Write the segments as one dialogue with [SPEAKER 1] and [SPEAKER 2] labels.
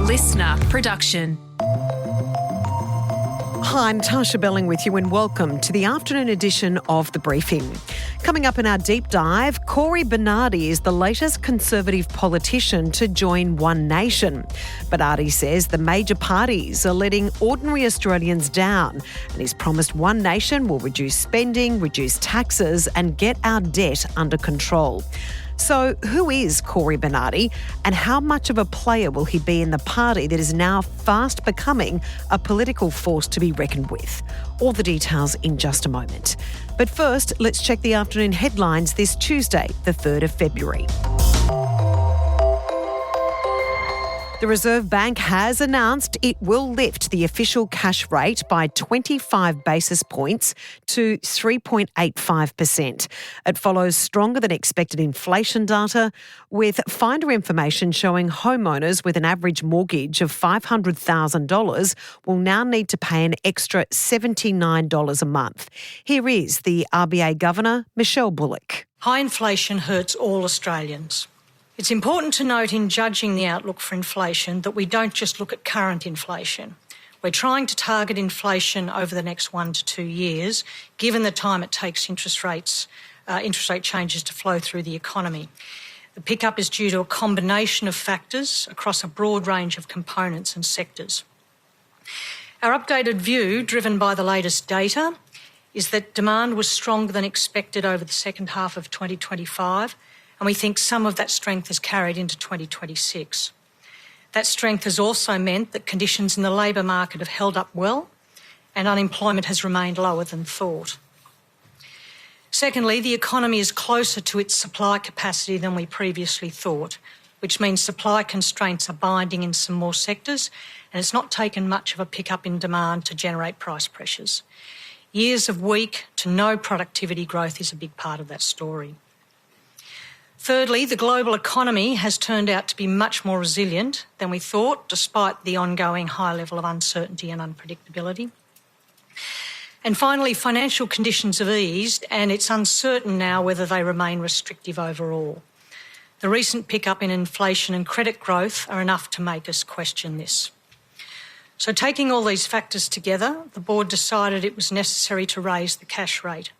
[SPEAKER 1] listener production.
[SPEAKER 2] Hi, Natarsha Belling with you and welcome to the afternoon edition of The Briefing. Coming up in our deep dive, Cory Bernardi is the latest Conservative politician to join One Nation. Bernardi says the major parties are letting ordinary Australians down and he's promised One Nation will reduce spending, reduce taxes and get our debt under control. So who is Cory Bernardi and how much of a player will he be in the party that is now fast becoming a political force to be reckoned with? All the details in just a moment. But first, let's check the afternoon headlines this Tuesday, the 3rd of February. The Reserve Bank has announced it will lift the official cash rate by 25 basis points to 3.85%. It follows stronger than expected inflation data, with finder information showing homeowners with an average mortgage of $500,000 will now need to pay an extra $79 a month. Here is the RBA Governor, Michelle Bullock.
[SPEAKER 3] High inflation hurts all Australians. It's important to note in judging the outlook for inflation that we don't just look at current inflation. We're trying to target inflation over the next 1 to 2 years, given the time it takes interest rate changes to flow through the economy. The pickup is due to a combination of factors across a broad range of components and sectors. Our updated view, driven by the latest data, is that demand was stronger than expected over the second half of 2025, and we think some of that strength has carried into 2026. That strength has also meant that conditions in the labour market have held up well and unemployment has remained lower than thought. Secondly, the economy is closer to its supply capacity than we previously thought, which means supply constraints are binding in some more sectors and it's not taken much of a pickup in demand to generate price pressures. Years of weak to no productivity growth is a big part of that story. Thirdly, the global economy has turned out to be much more resilient than we thought, despite the ongoing high level of uncertainty and unpredictability. And finally, financial conditions have eased and it's uncertain now whether they remain restrictive overall. The recent pickup in inflation and credit growth are enough to make us question this. So taking all these factors together, the board decided it was necessary to raise the cash rate.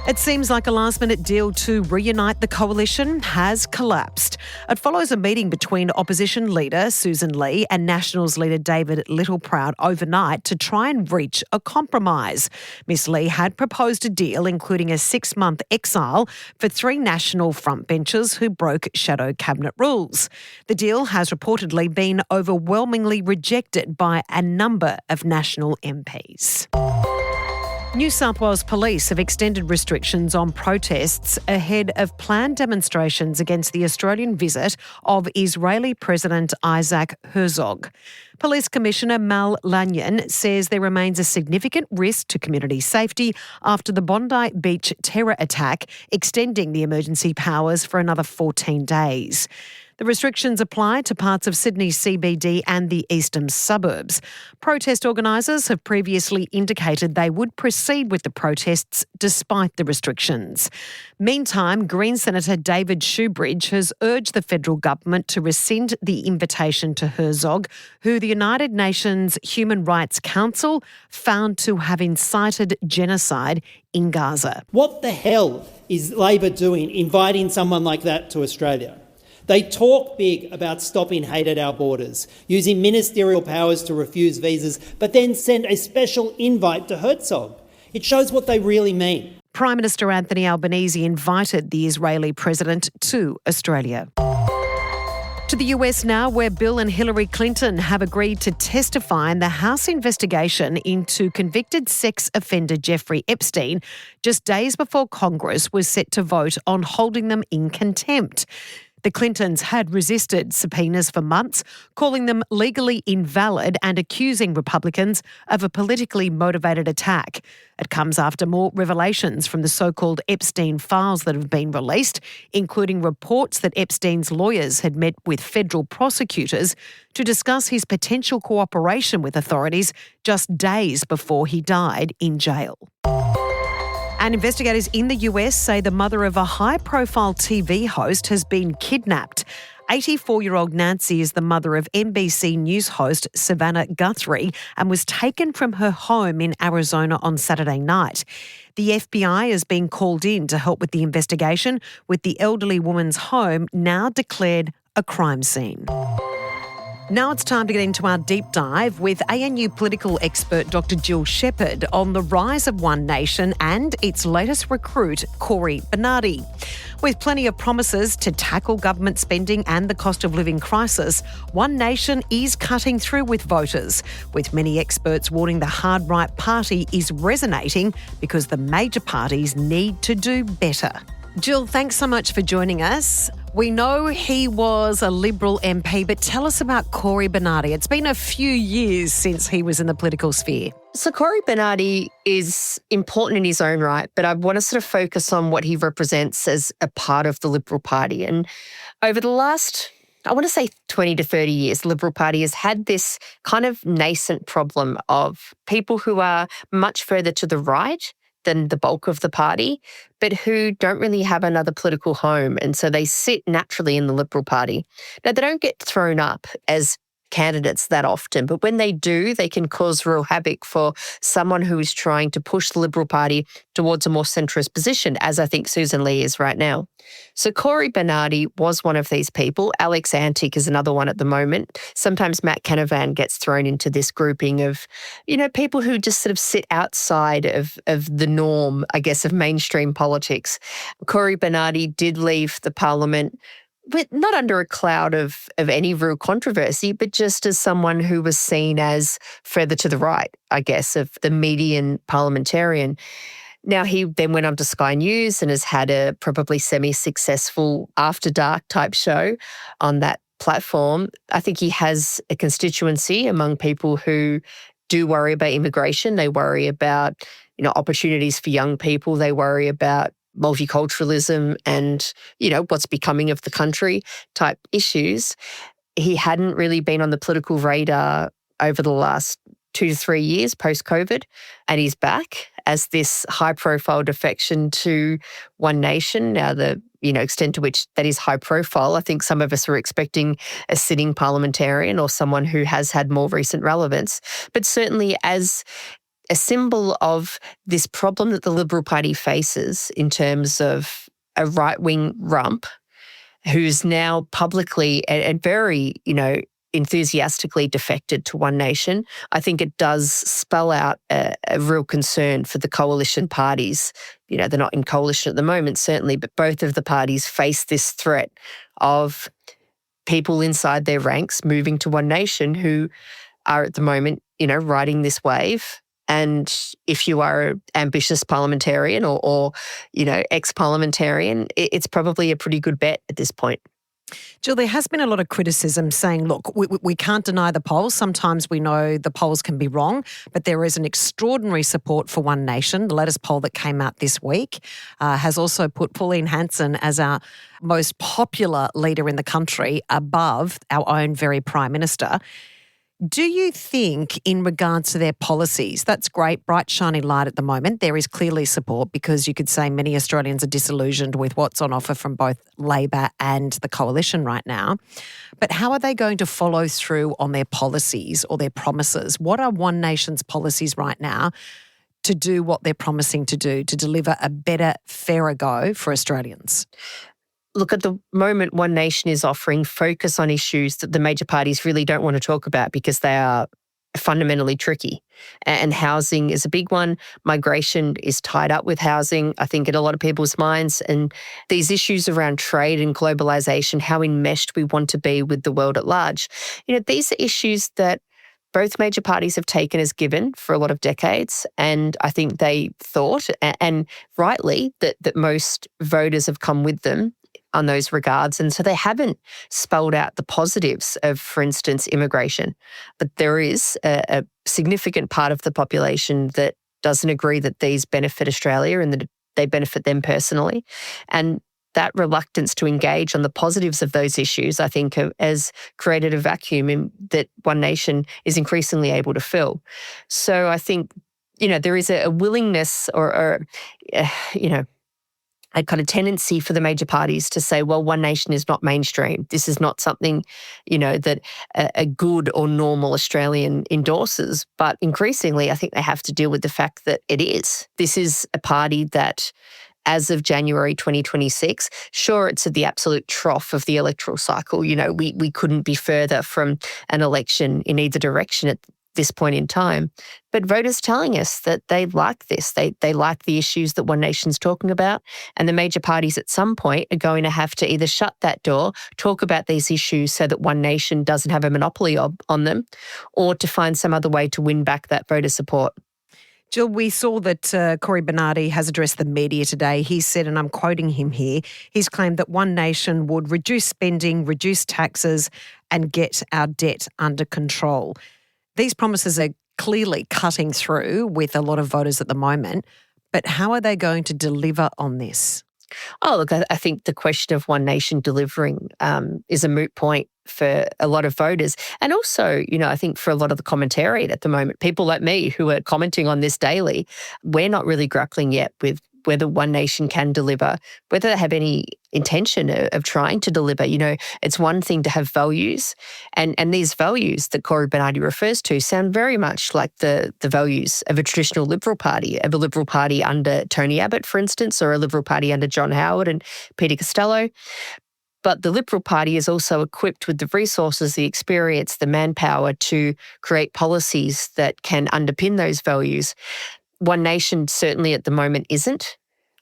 [SPEAKER 2] It seems like a last-minute deal to reunite the coalition has collapsed. It follows a meeting between opposition leader Susan Lee and Nationals leader David Littleproud overnight to try and reach a compromise. Ms Lee had proposed a deal including a 6-month exile for 3 National frontbenchers who broke shadow cabinet rules. The deal has reportedly been overwhelmingly rejected by a number of National MPs. New South Wales Police have extended restrictions on protests ahead of planned demonstrations against the Australian visit of Israeli President Isaac Herzog. Police Commissioner Mal Lanyon says there remains a significant risk to community safety after the Bondi Beach terror attack, extending the emergency powers for another 14 days. The restrictions apply to parts of Sydney's CBD and the eastern suburbs. Protest organisers have previously indicated they would proceed with the protests despite the restrictions. Meantime, Green Senator David Shoebridge has urged the federal government to rescind the invitation to Herzog, who the United Nations Human Rights Council found to have incited genocide in Gaza.
[SPEAKER 4] What the hell is Labor doing inviting someone like that to Australia? They talk big about stopping hate at our borders, using ministerial powers to refuse visas, but then send a special invite to Herzog. It shows what they really mean.
[SPEAKER 2] Prime Minister Anthony Albanese invited the Israeli president to Australia. To the US now, where Bill and Hilary Clinton have agreed to testify in the House investigation into convicted sex offender Jeffrey Epstein, just days before Congress was set to vote on holding them in contempt. The Clintons had resisted subpoenas for months, calling them legally invalid and accusing Republicans of a politically motivated attack. It comes after more revelations from the so-called Epstein files that have been released, including reports that Epstein's lawyers had met with federal prosecutors to discuss his potential cooperation with authorities just days before he died in jail. And investigators in the US say the mother of a high-profile TV host has been kidnapped. 84-year-old Nancy is the mother of NBC News host Savannah Guthrie and was taken from her home in Arizona on Saturday night. The FBI is being called in to help with the investigation, with the elderly woman's home now declared a crime scene. Now it's time to get into our deep dive with ANU political expert Dr. Jill Shepard on the rise of One Nation and its latest recruit, Cory Bernardi. With plenty of promises to tackle government spending and the cost of living crisis, One Nation is cutting through with voters, with many experts warning the hard right party is resonating because the major parties need to do better. Jill, thanks so much for joining us. We know he was a Liberal MP, but tell us about Cory Bernardi. It's been a few years since he was in the political sphere.
[SPEAKER 1] So Cory Bernardi is important in his own right, but I want to sort of focus on what he represents as a part of the Liberal Party. And over the last, I want to say 20 to 30 years, the Liberal Party has had this kind of nascent problem of people who are much further to the right than the bulk of the party, but who don't really have another political home. And so they sit naturally in the Liberal Party. Now, they don't get thrown up as candidates that often, but when they do, they can cause real havoc for someone who is trying to push the Liberal Party towards a more centrist position, as I think Susan Lee is right now. So Cory Bernardi was one of these people. Alex Antic is another one at the moment. Sometimes Matt Canavan gets thrown into this grouping of, people who just sort of sit outside of the norm, I guess, of mainstream politics. Cory Bernardi did leave the parliament not under a cloud of any real controversy, but just as someone who was seen as further to the right, I guess, of the median parliamentarian. Now, he then went on to Sky News and has had a probably semi-successful After Dark type show on that platform. I think he has a constituency among people who do worry about immigration. They worry about, opportunities for young people. They worry about multiculturalism and, what's becoming of the country type issues. He hadn't really been on the political radar over the last 2 to 3 years post-COVID, and he's back as this high-profile defection to One Nation. Now, the extent to which that is high profile, I think some of us were expecting a sitting parliamentarian or someone who has had more recent relevance, but certainly as a symbol of this problem that the Liberal Party faces in terms of a right-wing rump who's now publicly and very, enthusiastically defected to One Nation. I think it does spell out a real concern for the coalition parties. They're not in coalition at the moment, certainly, but both of the parties face this threat of people inside their ranks moving to One Nation who are at the moment, riding this wave. And if you are an ambitious parliamentarian or ex-parliamentarian, it's probably a pretty good bet at this point.
[SPEAKER 2] Jill, there has been a lot of criticism saying, look, we can't deny the polls. Sometimes we know the polls can be wrong, but there is an extraordinary support for One Nation. The latest poll that came out this week has also put Pauline Hanson as our most popular leader in the country above our own very Prime Minister. Do you think in regards to their policies, that's great, bright, shiny light at the moment, there is clearly support because you could say many Australians are disillusioned with what's on offer from both Labor and the coalition right now. But how are they going to follow through on their policies or their promises? What are One Nation's policies right now to do what they're promising to do, to deliver a better, fairer go for Australians?
[SPEAKER 1] Look, at the moment, One Nation is offering focus on issues that the major parties really don't want to talk about because they are fundamentally tricky. And housing is a big one. Migration is tied up with housing, I think, in a lot of people's minds. And these issues around trade and globalisation, how enmeshed we want to be with the world at large. These are issues that both major parties have taken as given for a lot of decades. And I think they thought, and rightly, that most voters have come with them on those regards. And so they haven't spelled out the positives of, for instance, immigration. But there is a significant part of the population that doesn't agree that these benefit Australia and that they benefit them personally. And that reluctance to engage on the positives of those issues, I think, has created a vacuum that One Nation is increasingly able to fill. So I think, there is a willingness or a kind of tendency for the major parties to say, well, One Nation is not mainstream. This is not something, that a good or normal Australian endorses. But increasingly, I think they have to deal with the fact that it is. This is a party that, as of January 2026, sure, it's at the absolute trough of the electoral cycle. We couldn't be further from an election in either direction at this point in time. But voters telling us that they like this. They like the issues that One Nation's talking about. And the major parties at some point are going to have to either shut that door, talk about these issues so that One Nation doesn't have a monopoly on them, or to find some other way to win back that voter support.
[SPEAKER 2] Jill, we saw that Cory Bernardi has addressed the media today. He said, and I'm quoting him here, he's claimed that One Nation would reduce spending, reduce taxes, and get our debt under control. These promises are clearly cutting through with a lot of voters at the moment, but how are they going to deliver on this?
[SPEAKER 1] Oh, look, I think the question of One Nation delivering is a moot point for a lot of voters. And also, I think for a lot of the commentariat at the moment, people like me who are commenting on this daily, we're not really grappling yet with whether One Nation can deliver, whether they have any intention of trying to deliver. It's one thing to have values, and these values that Cory Bernardi refers to sound very much like the values of a traditional Liberal Party, of a Liberal Party under Tony Abbott, for instance, or a Liberal Party under John Howard and Peter Costello. But the Liberal Party is also equipped with the resources, the experience, the manpower to create policies that can underpin those values. One Nation certainly at the moment isn't.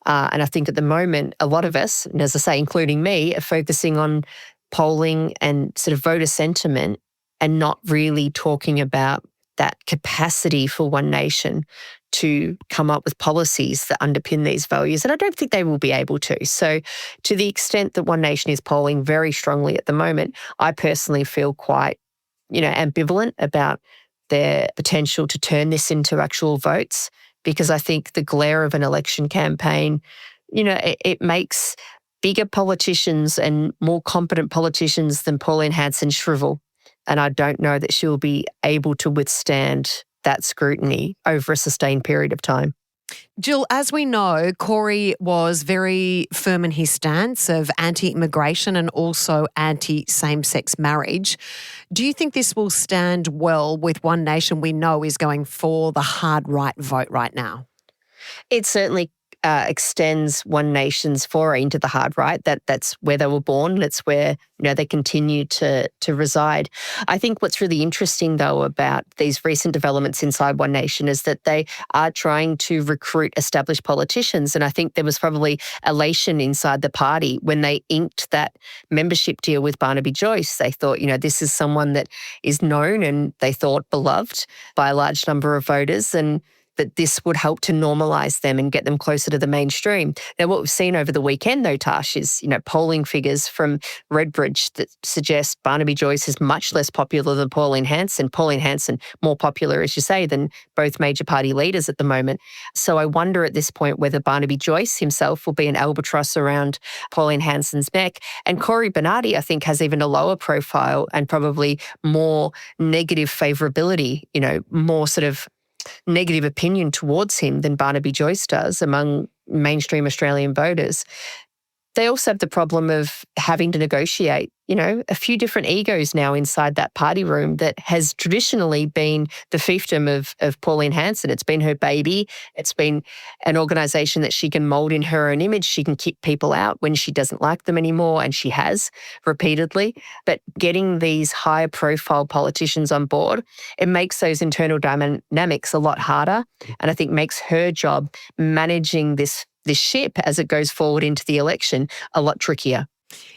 [SPEAKER 1] And I think at the moment, a lot of us, and as I say, including me, are focusing on polling and sort of voter sentiment and not really talking about that capacity for One Nation to come up with policies that underpin these values. And I don't think they will be able to. So to the extent that One Nation is polling very strongly at the moment, I personally feel quite, ambivalent about their potential to turn this into actual votes, because I think the glare of an election campaign, it makes bigger politicians and more competent politicians than Pauline Hanson shrivel. And I don't know that she'll be able to withstand that scrutiny over a sustained period of time.
[SPEAKER 2] Jill, as we know, Cory was very firm in his stance of anti-immigration and also anti-same-sex marriage. Do you think this will stand well with One Nation we know is going for the hard right vote right now?
[SPEAKER 1] It certainly extends One Nation's foray into the hard right. That's where they were born. That's where they continue to reside. I think what's really interesting, though, about these recent developments inside One Nation is that they are trying to recruit established politicians. And I think there was probably elation inside the party when they inked that membership deal with Barnaby Joyce. They thought, this is someone that is known and they thought beloved by a large number of voters, and that this would help to normalise them and get them closer to the mainstream. Now, what we've seen over the weekend, though, Tash, is, polling figures from Redbridge that suggest Barnaby Joyce is much less popular than Pauline Hanson. Pauline Hanson more popular, as you say, than both major party leaders at the moment. So I wonder at this point whether Barnaby Joyce himself will be an albatross around Pauline Hanson's neck. And Cory Bernardi, I think, has even a lower profile and probably more negative favourability, more sort of negative opinion towards him than Barnaby Joyce does among mainstream Australian voters. They also have the problem of having to negotiate, a few different egos now inside that party room that has traditionally been the fiefdom of Pauline Hanson. It's been her baby. It's been an organisation that she can mould in her own image. She can kick people out when she doesn't like them anymore, and she has repeatedly. But getting these higher profile politicians on board, it makes those internal dynamics a lot harder, and I think makes her job managing this ship as it goes forward into the election a lot trickier.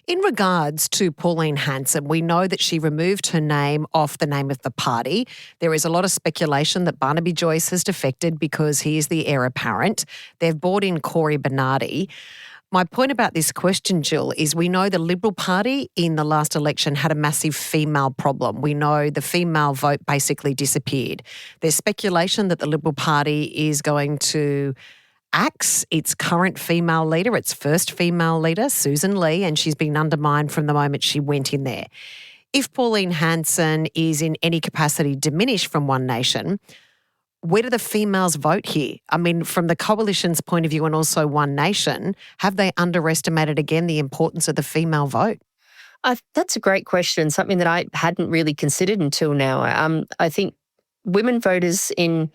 [SPEAKER 2] In regards to Pauline Hanson, we know that she removed her name off the name of the party. There is a lot of speculation that Barnaby Joyce has defected because he is the heir apparent. They've brought in Cory Bernardi. My point about this question, Jill, is we know the Liberal Party in the last election had a massive female problem. We know the female vote basically disappeared. There's speculation that the Liberal Party is going to axe its current female leader, its first female leader, Susan Lee, and she's been undermined from the moment she went in there. If Pauline Hanson is in any capacity diminished from One Nation, where do the females vote here? I mean, from the coalition's point of view and also One Nation, have they underestimated again the importance of the female vote?
[SPEAKER 1] That's a great question, something that I hadn't really considered until now. I think women voters in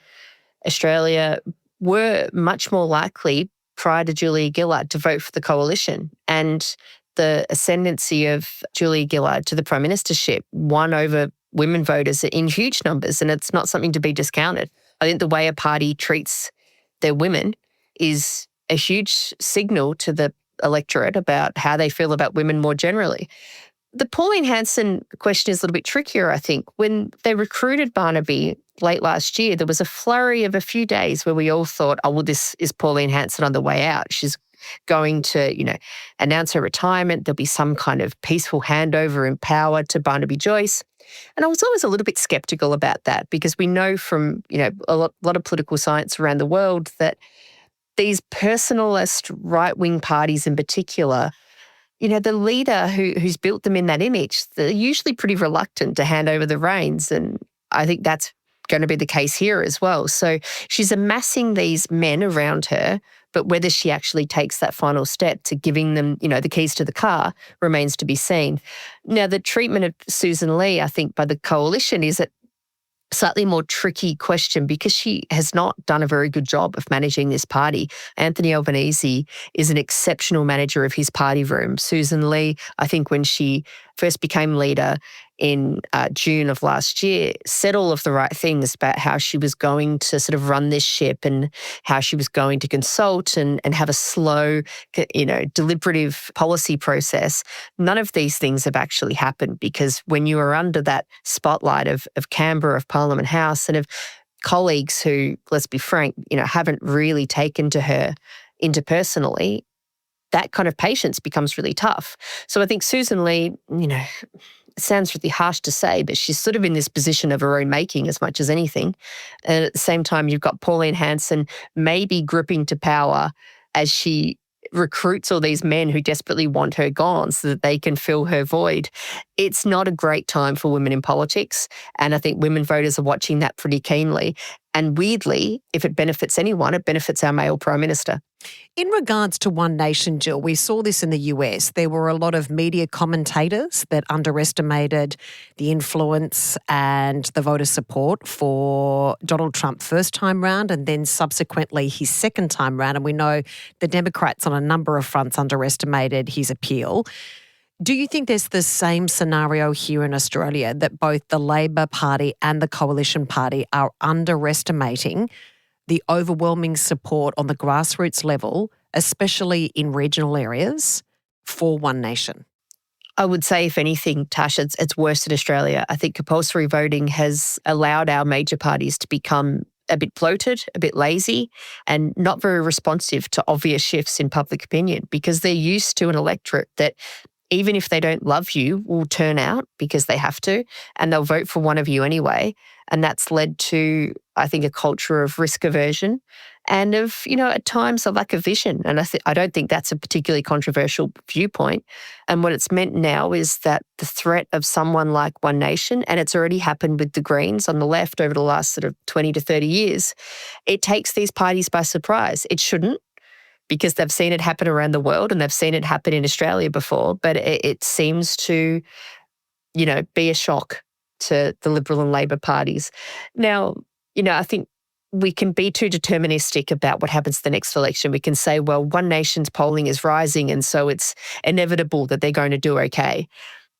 [SPEAKER 1] Australia were much more likely prior to Julia Gillard to vote for the coalition. And the ascendancy of Julia Gillard to the prime ministership won over women voters in huge numbers, and it's not something to be discounted. I think the way a party treats their women is a huge signal to the electorate about how they feel about women more generally. The Pauline Hanson question is a little bit trickier, I think. When they recruited Barnaby late last year, there was a flurry of a few days where we all thought, oh, well, this is Pauline Hanson on the way out. She's going to, announce her retirement. There'll be some kind of peaceful handover in power to Barnaby Joyce. And I was always a little bit skeptical about that because we know from, a lot of political science around the world that these personalist right-wing parties in particular, the leader who's built them in that image, they're usually pretty reluctant to hand over the reins. And I think that's going to be the case here as well. So she's amassing these men around her, but whether she actually takes that final step to giving them, the keys to the car remains to be seen. Now, the treatment of Susan Lee, I think, by the coalition is a slightly more tricky question because she has not done a very good job of managing this party. Anthony Albanese is an exceptional manager of his party room. Susan Lee, I think when she first became leader in June of last year, said all of the right things about how she was going to sort of run this ship and how she was going to consult and have a slow, deliberative policy process. None of these things have actually happened because when you are under that spotlight of Canberra, of Parliament House and of colleagues who, let's be frank, haven't really taken to her interpersonally, that kind of patience becomes really tough. So I think Susan Lee, it sounds really harsh to say, but she's sort of in this position of her own making as much as anything. And at the same time, you've got Pauline Hanson maybe gripping to power as she recruits all these men who desperately want her gone so that they can fill her void. It's not a great time for women in politics. And I think women voters are watching that pretty keenly. And weirdly, if it benefits anyone, it benefits our male Prime Minister.
[SPEAKER 2] In regards to One Nation, Jill, we saw this in the US. There were a lot of media commentators that underestimated the influence and the voter support for Donald Trump first time round and then subsequently his second time round. And we know the Democrats on a number of fronts underestimated his appeal. Do you think there's the same scenario here in Australia that both the Labor Party and the Coalition Party are underestimating the overwhelming support on the grassroots level, especially in regional areas, for One Nation?
[SPEAKER 1] I would say, if anything, Tasha, it's worse in Australia. I think compulsory voting has allowed our major parties to become a bit bloated, a bit lazy, and not very responsive to obvious shifts in public opinion because they're used to an electorate that even if they don't love you, will turn out because they have to, and they'll vote for one of you anyway. And that's led to, I think, a culture of risk aversion and of, at times a lack of vision. And I don't think that's a particularly controversial viewpoint. And what it's meant now is that the threat of someone like One Nation, and it's already happened with the Greens on the left over the last sort of 20 to 30 years, it takes these parties by surprise. It shouldn't, because they've seen it happen around the world and they've seen it happen in Australia before, but it seems to, be a shock to the Liberal and Labor parties. Now, I think we can be too deterministic about what happens the next election. We can say, well, One Nation's polling is rising and so it's inevitable that they're going to do okay.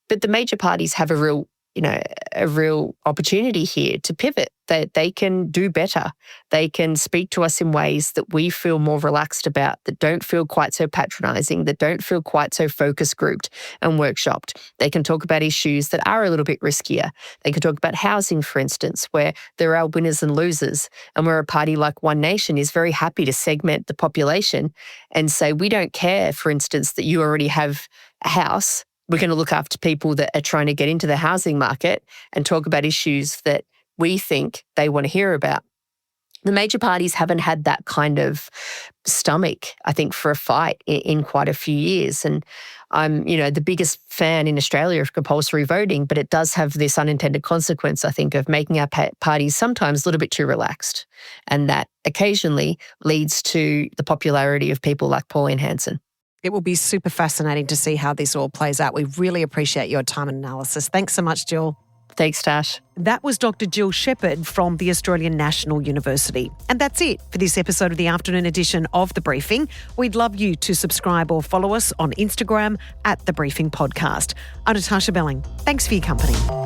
[SPEAKER 1] But the major parties have a real opportunity here to pivot, that they can do better. They can speak to us in ways that we feel more relaxed about, that don't feel quite so patronising, that don't feel quite so focus grouped and workshopped. They can talk about issues that are a little bit riskier. They can talk about housing, for instance, where there are winners and losers, and where a party like One Nation is very happy to segment the population and say, we don't care, for instance, that you already have a house. We're going to look after people that are trying to get into the housing market and talk about issues that we think they want to hear about. The major parties haven't had that kind of stomach, I think, for a fight in quite a few years. And I'm, the biggest fan in Australia of compulsory voting, but it does have this unintended consequence, I think, of making our parties sometimes a little bit too relaxed. And that occasionally leads to the popularity of people like Pauline Hanson.
[SPEAKER 2] It will be super fascinating to see how this all plays out. We really appreciate your time and analysis. Thanks so much, Jill.
[SPEAKER 1] Thanks, Tash.
[SPEAKER 2] That was Dr. Jill Shepard from the Australian National University. And that's it for this episode of the afternoon edition of The Briefing. We'd love you to subscribe or follow us on Instagram @The Briefing Podcast. I'm Natarsha Belling. Thanks for your company.